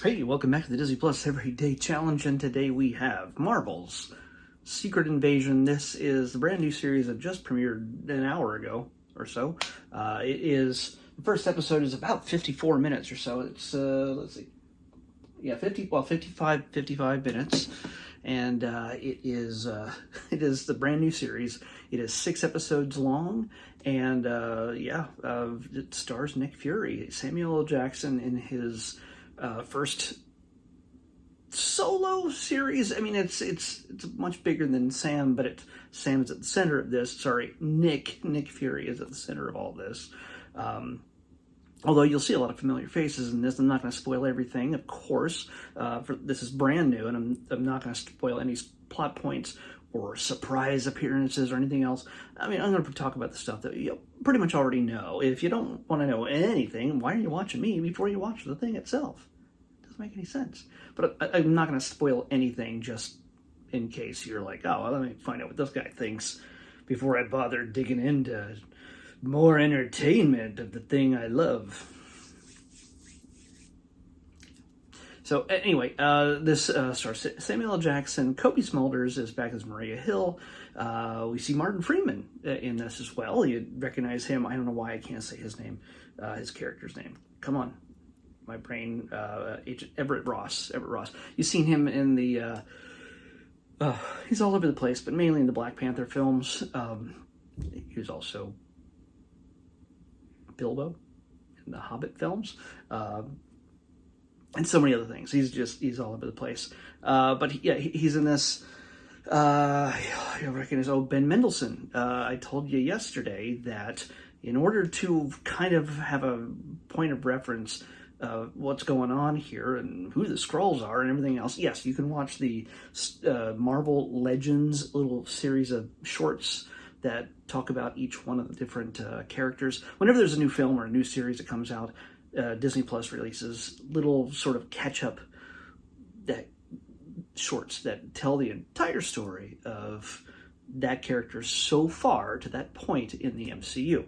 Hey, welcome back to the Disney Plus Everyday Challenge, and today we have Marvel's Secret Invasion. This is the brand new series that just premiered an hour ago or so. The first episode is about 54 minutes or so. It's, let's see, yeah, 55 minutes, and it is the brand new series. It is 6 episodes long, and it stars Nick Fury, Samuel L. Jackson in his first solo series. I mean, it's much bigger than Sam, but Sam is at the center of this. Sorry, Nick Fury is at the center of all this. Although you'll see a lot of familiar faces in this. I'm not going to spoil everything, of course. This is brand new, and I'm not going to spoil any plot points or surprise appearances or anything else. I mean, I'm going to talk about the stuff that you pretty much already know. If you don't want to know anything, why are you watching me before you watch the thing itself? It doesn't make any sense. But I'm not going to spoil anything just in case you're like, oh, well, let me find out what this guy thinks before I bother digging into more entertainment of the thing I love. So anyway, this stars Samuel L. Jackson. Kobe Smulders is back as Maria Hill. We see Martin Freeman in this as well. You recognize him. I don't know why I can't say his name, his character's name. Come on, my brain. Agent Everett Ross. You've seen him in the. He's all over the place, but mainly in the Black Panther films. He was also Bilbo in the Hobbit films. And so many other things. He's all over the place. But he's in this. You'll recognize, Ben Mendelsohn. I told you yesterday that in order to kind of have a point of reference of what's going on here and who the Skrulls are and everything else, yes, you can watch the Marvel Legends little series of shorts that talk about each one of the different characters. Whenever there's a new film or a new series that comes out, Disney Plus releases little sort of catch-up shorts that tell the entire story of that character so far to that point in the MCU.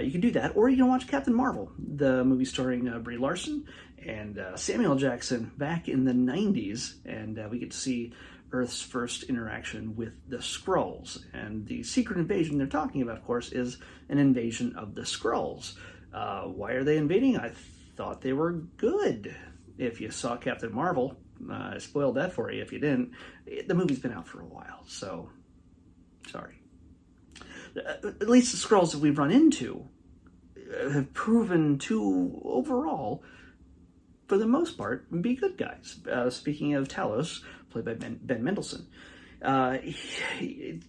You can do that, or you can watch Captain Marvel, the movie starring Brie Larson and Samuel L. Jackson back in the 90s, and we get to see Earth's first interaction with the Skrulls. And the secret invasion they're talking about, of course, is an invasion of the Skrulls. Why are they invading? I thought they were good. If you saw Captain Marvel, I spoiled that for you if you didn't. The movie's been out for a while, so sorry. At least the Skrulls that we've run into have proven to, overall, for the most part, be good guys. Speaking of Talos, played by Ben Mendelsohn. He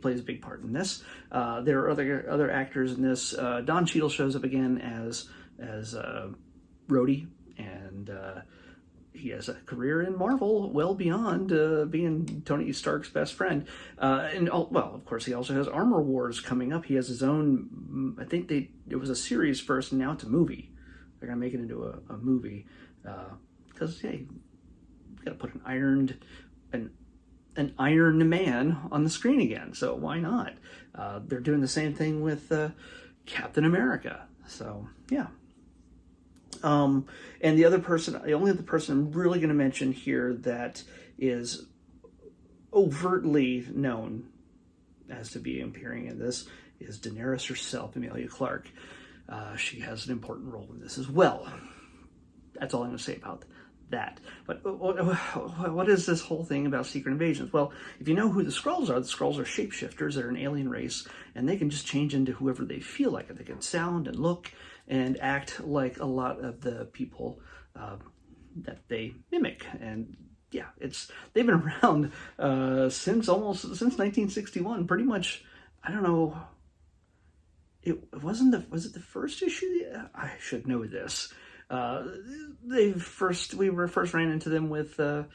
plays a big part in this. There are other actors in this. Don Cheadle shows up again as Rhodey, and he has a career in Marvel well beyond being Tony Stark's best friend. Of course, he also has Armor Wars coming up. He has his own. I think it was a series first, and now it's a movie. They're gonna make it into a movie because hey, you gotta put an Iron Man on the screen again, so why not? They're doing the same thing with Captain America, so yeah. And the only other person I'm really going to mention here that is overtly known as to be appearing in this is Daenerys herself, Emilia Clarke. She has an important role in this as well. That's all I'm going to say about that. But what is this whole thing about secret invasions? Well, if you know who the Skrulls are shapeshifters. They're an alien race, and they can just change into whoever they feel like. They can sound and look and act like a lot of the people that they mimic. And yeah, they've been around since 1961, pretty much. I don't know. Was it the first issue? I should know this. We first ran into them with the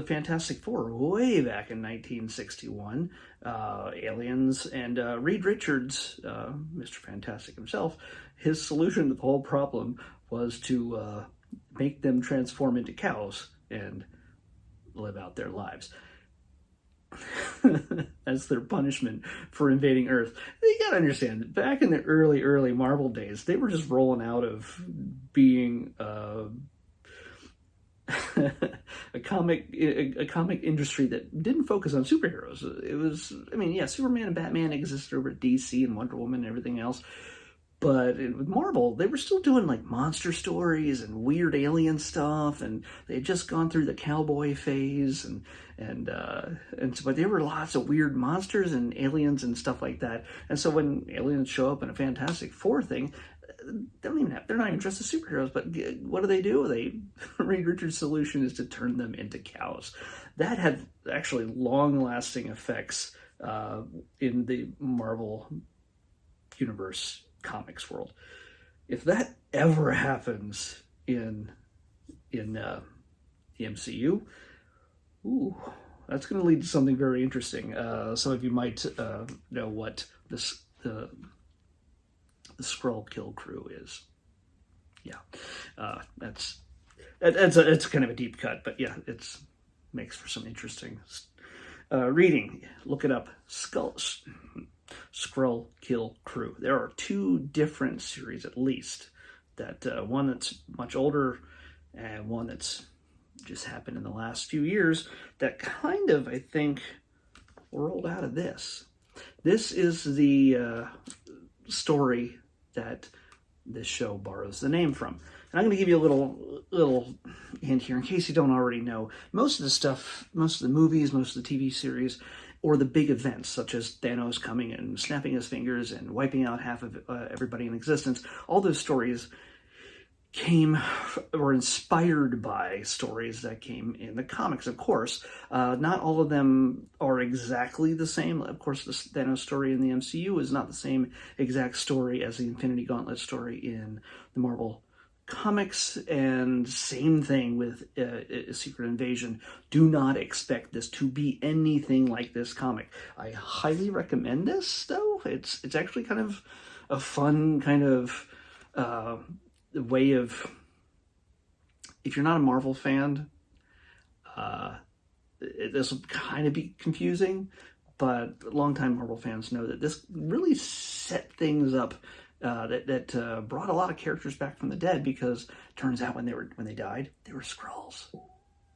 Fantastic Four way back in 1961. Aliens, and Reed Richards, Mr. Fantastic himself, his solution to the whole problem was to make them transform into cows and live out their lives. as their punishment for invading Earth. You gotta understand that back in the early Marvel days, they were just rolling out of being a comic industry that didn't focus on superheroes. It was, I mean, yeah, Superman and Batman existed over at DC and Wonder Woman and everything else. But with Marvel, they were still doing like monster stories and weird alien stuff, and they had just gone through the cowboy phase, and so, but there were lots of weird monsters and aliens and stuff like that. And so when aliens show up in a Fantastic Four thing, they're not even dressed as superheroes. But what do? Reed Richards' solution is to turn them into cows. That had actually long-lasting effects in the Marvel universe comics world. If that ever happens in the MCU, ooh, that's going to lead to something very interesting. Some of you might know what the Skrull Kill Crew is. Yeah, it's kind of a deep cut, but yeah, it's makes for some interesting reading. Look it up. Skrull Kill Crew. There are two different series, at least, that one that's much older and one that's just happened in the last few years that kind of, I think, rolled out of this. This is the story that this show borrows the name from. And I'm going to give you a little hint here in case you don't already know. Most of the stuff, most of the movies, most of the TV series, or the big events such as Thanos coming and snapping his fingers and wiping out half of everybody in existence, all those stories were inspired by stories that came in the comics, of course. Not all of them are exactly the same. Of course, the Thanos story in the MCU is not the same exact story as the Infinity Gauntlet story in the Marvel comics, and same thing with Secret Invasion. Do not expect this to be anything like this comic. I highly recommend this, though. It's actually kind of a fun kind of way of, if you're not a Marvel fan, this will kind of be confusing, but longtime Marvel fans know that this really set things up. That brought a lot of characters back from the dead, because turns out when they died, they were Skrulls,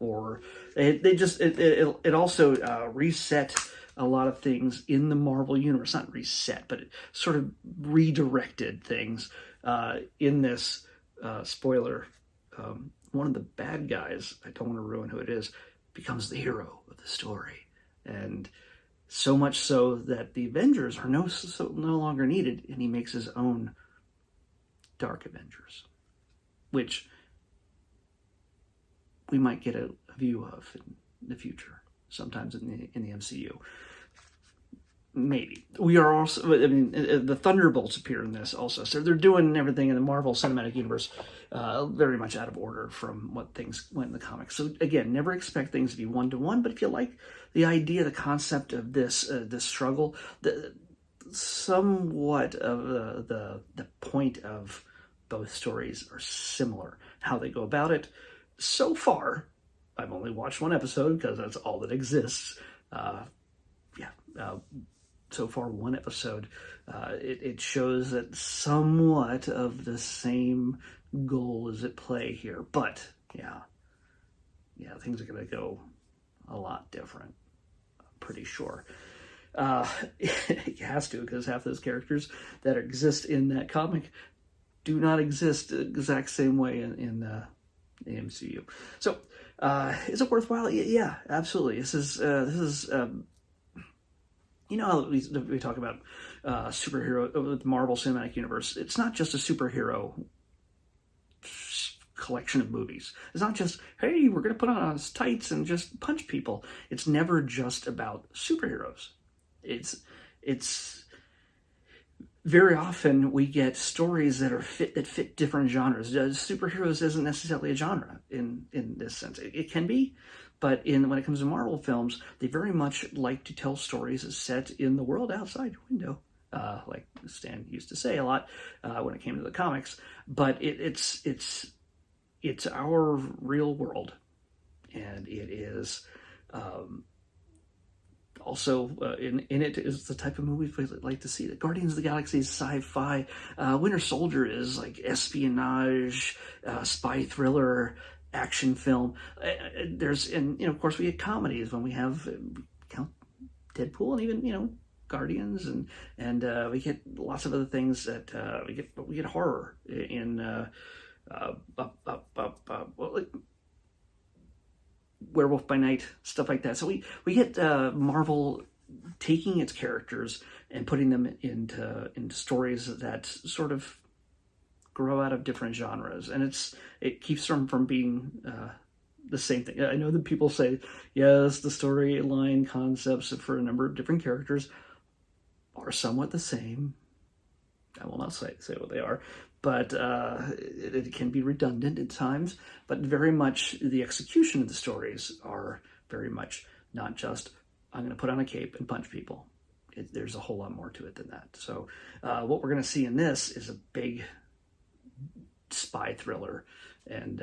or it also reset a lot of things in the Marvel universe. Not reset, but it sort of redirected things in this. Spoiler: one of the bad guys, I don't want to ruin who it is, becomes the hero of the story, and so much so that the Avengers are no longer needed, and he makes his own Dark Avengers, which we might get a view of in the future, sometimes in the MCU. Maybe. We are also, I mean, the Thunderbolts appear in this also, so they're doing everything in the Marvel Cinematic Universe very much out of order from what things went in the comics. So again, never expect things to be one-to-one, but if you like the idea, the concept of this struggle, somewhat of the point of both stories are similar. How they go about it. So far, I've only watched one episode because that's all that exists. So far, one episode. It shows that somewhat of the same goal is at play here. But, yeah, things are going to go a lot different. I'm pretty sure. It has to, because half those characters that exist in that comic do not exist the exact same way in the MCU. So, is it worthwhile? Yeah, absolutely. This is you know how we talk about superhero, the Marvel Cinematic Universe. It's not just a superhero collection of movies. It's not just, hey, we're going to put on tights and just punch people. It's never just about superheroes. It's very often we get stories that fit different genres. Superheroes isn't necessarily a genre in this sense. It can be, but when it comes to Marvel films, they very much like to tell stories set in the world outside your window, like Stan used to say a lot when it came to the comics. But it's our real world, and it is Also, in it is the type of movies we like to see. The Guardians of the Galaxy is sci-fi. Winter Soldier is like espionage, spy thriller, action film. And of course we get comedies when we have count Deadpool and even Guardians and we get lots of other things that we get horror in Werewolf by Night, stuff like that. So we get Marvel taking its characters and putting them into stories that sort of grow out of different genres, and it keeps them from being the same thing. I know that people say, yes, the storyline concepts for a number of different characters are somewhat the same. I will not say what they are, but it can be redundant at times, but very much the execution of the stories are very much not just, I'm going to put on a cape and punch people. There's a whole lot more to it than that. So what we're going to see in this is a big spy thriller, and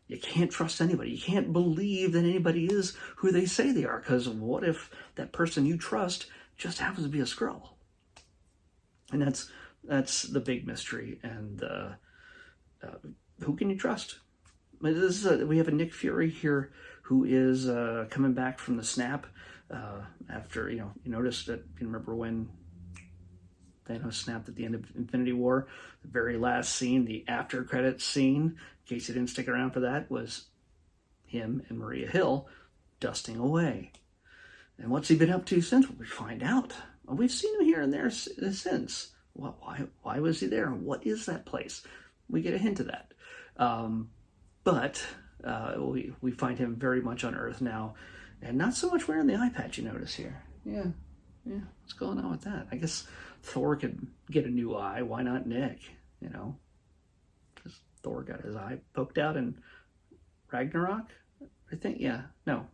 you can't trust anybody. You can't believe that anybody is who they say they are, because what if that person you trust just happens to be a Skrull? And that's the big mystery. And who can you trust? We have a Nick Fury here who is coming back from the snap after, you notice that, you remember when Thanos snapped at the end of Infinity War, the very last scene, the after credits scene, in case you didn't stick around for that, was him and Maria Hill dusting away. And what's he been up to since? Well, we find out. Well, we've seen him here and there since. Why was he there? What is that place? We get a hint of that. But we find him very much on Earth now, and not so much wearing the eye patch, you notice here. Yeah. What's going on with that? I guess Thor could get a new eye. Why not Nick? Because Thor got his eye poked out in Ragnarok, I think. Yeah. No.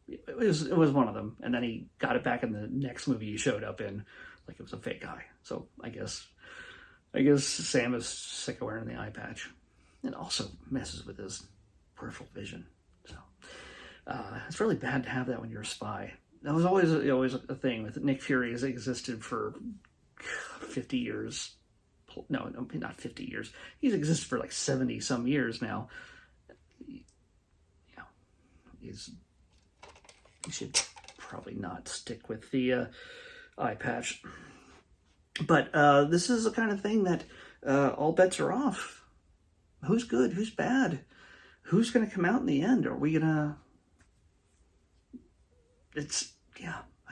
It was one of them, and then he got it back in the next movie he showed up in, like it was a fake eye. So I guess Sam is sick of wearing the eye patch. It also messes with his peripheral vision. So it's really bad to have that when you're a spy. That was always a thing with Nick Fury. Has existed for 50 years. No, not 50 years. He's existed for like 70 some years now. He should probably not stick with the eye patch. But this is the kind of thing that all bets are off. Who's good? Who's bad? Who's going to come out in the end? Are we going to... I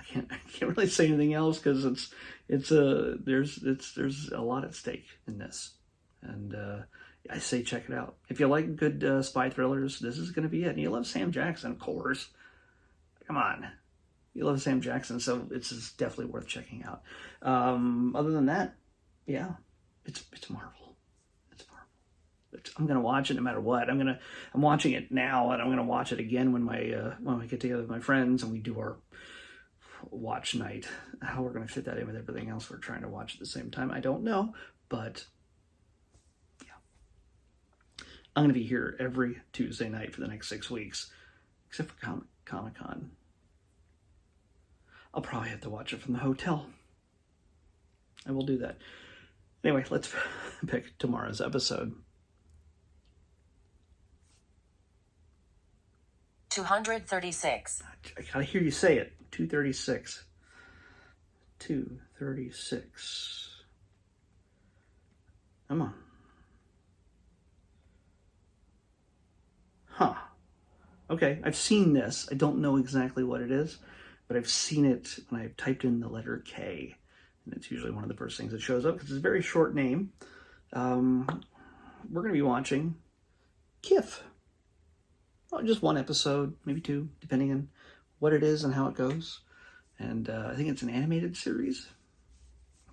can't really say anything else, because there's a lot at stake in this. And I say check it out. If you like good spy thrillers, this is going to be it. And you love Sam Jackson, of course. Come on. You love Sam Jackson, so it's definitely worth checking out. Other than that, yeah, it's Marvel. It's Marvel. I'm gonna watch it no matter what. I'm watching it now, and I'm gonna watch it again when we get together with my friends and we do our watch night. How we're gonna fit that in with everything else we're trying to watch at the same time, I don't know, but yeah, I'm gonna be here every Tuesday night for the next 6 weeks, except for Comic-Con. I'll probably have to watch it from the hotel. I will do that. Anyway, let's pick tomorrow's episode. 236. I gotta hear you say it. 236. 236. Come on. Huh. Okay, I've seen this. I don't know exactly what it is, but I've seen it when I've typed in the letter K, and it's usually one of the first things that shows up because it's a very short name. We're going to be watching Kif. Well, just one episode, maybe two, depending on what it is and how it goes. And I think it's an animated series.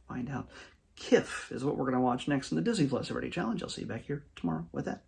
Find out. Kif is what we're going to watch next in the Disney Plus Everyday Challenge. I'll see you back here tomorrow with that.